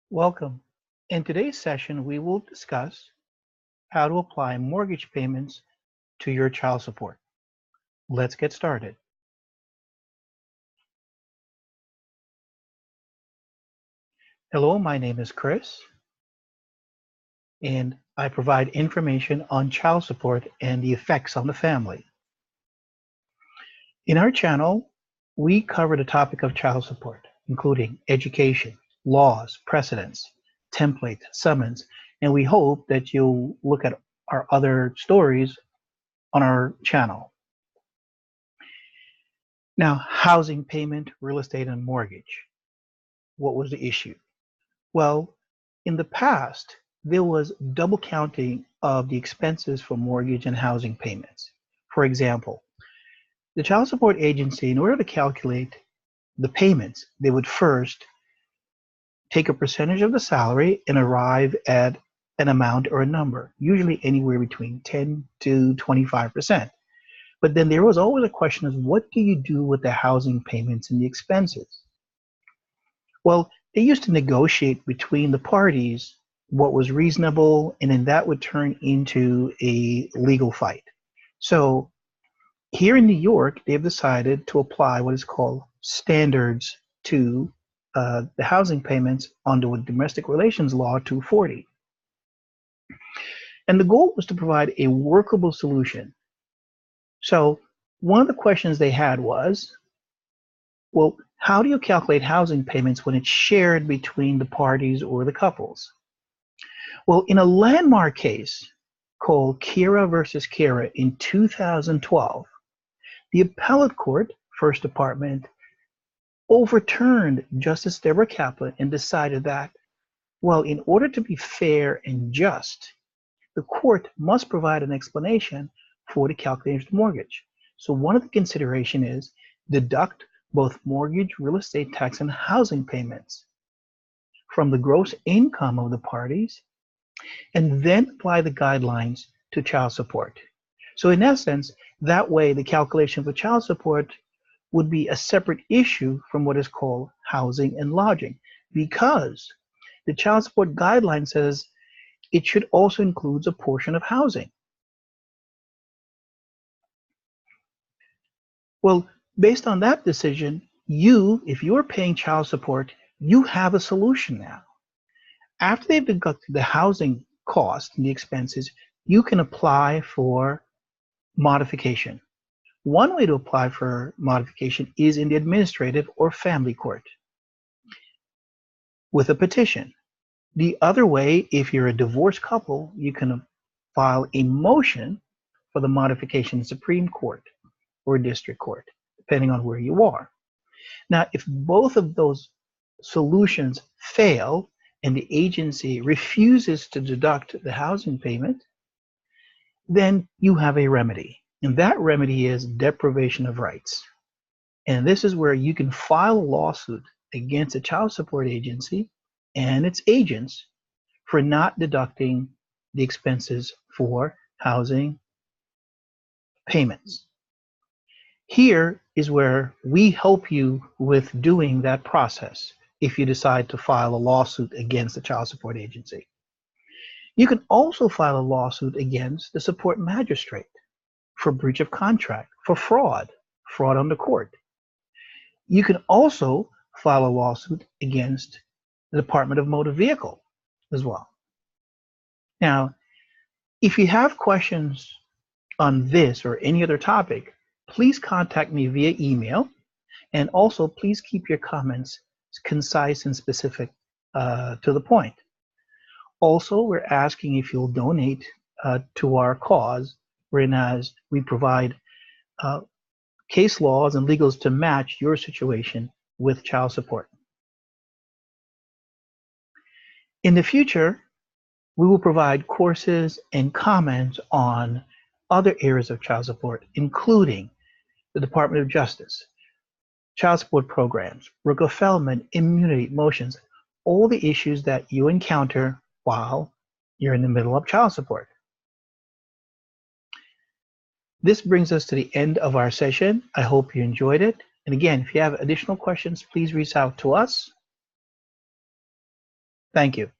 Welcome. In today's session, we will discuss how to apply mortgage payments to your child support. Let's get started. Hello, my name is Chris, and I provide information on child support and the effects on the family. In our channel, we cover the topic of child support, including education, laws, precedents, templates, summons, and we hope that you'll look at our other stories on our channel. Now, housing payment, real estate, and mortgage. What was the issue? Well, in the past, there was double counting of the expenses for mortgage and housing payments. For example, the child support agency, in order to calculate the payments, they would first take a percentage of the salary and arrive at an amount or a number, usually anywhere between 10 to 25%. But then there was always a question of what do you do with the housing payments and the expenses? Well, they used to negotiate between the parties what was reasonable, and then that would turn into a legal fight. So here in New York, they've decided to apply what is called standards to the housing payments under Domestic Relations Law 240. And the goal was to provide a workable solution. So one of the questions they had was, well, how do you calculate housing payments when it's shared between the parties or the couples? Well, in a landmark case called Khaira versus Khaira in 2012, the appellate court, First Department, overturned Justice Deborah Kaplan and decided that, well, in order to be fair and just, the court must provide an explanation for the calculation of mortgage. So one of the consideration is deduct both mortgage, real estate tax, and housing payments from the gross income of the parties, and then apply the guidelines to child support. So in essence, that way the calculation for child support would be a separate issue from what is called housing and lodging, because the child support guideline says it should also include a portion of housing. Well, based on that decision, if you are paying child support, you have a solution now. After they've deducted the housing cost and the expenses, you can apply for modification. One way to apply for modification is in the administrative or family court with a petition. The other way, if you're a divorced couple, you can file a motion for the modification in Supreme Court or district court, depending on where you are. Now, if both of those solutions fail and the agency refuses to deduct the housing payment, then you have a remedy. And that remedy is deprivation of rights. And this is where you can file a lawsuit against a child support agency and its agents for not deducting the expenses for housing payments. Here is where we help you with doing that process if you decide to file a lawsuit against the child support agency. You can also file a lawsuit against the support magistrate for breach of contract, for fraud on the court. You can also file a lawsuit against the Department of Motor Vehicle as well. Now, if you have questions on this or any other topic, please contact me via email, and also please keep your comments concise and specific to the point. Also, we're asking if you'll donate to our cause, whereas we provide case laws and legals to match your situation with child support. In the future, we will provide courses and comments on other areas of child support, including the Department of Justice, child support programs, Rooker-Feldman, immunity, motions, all the issues that you encounter while you're in the middle of child support. This brings us to the end of our session. I hope you enjoyed it. And again, if you have additional questions, please reach out to us. Thank you.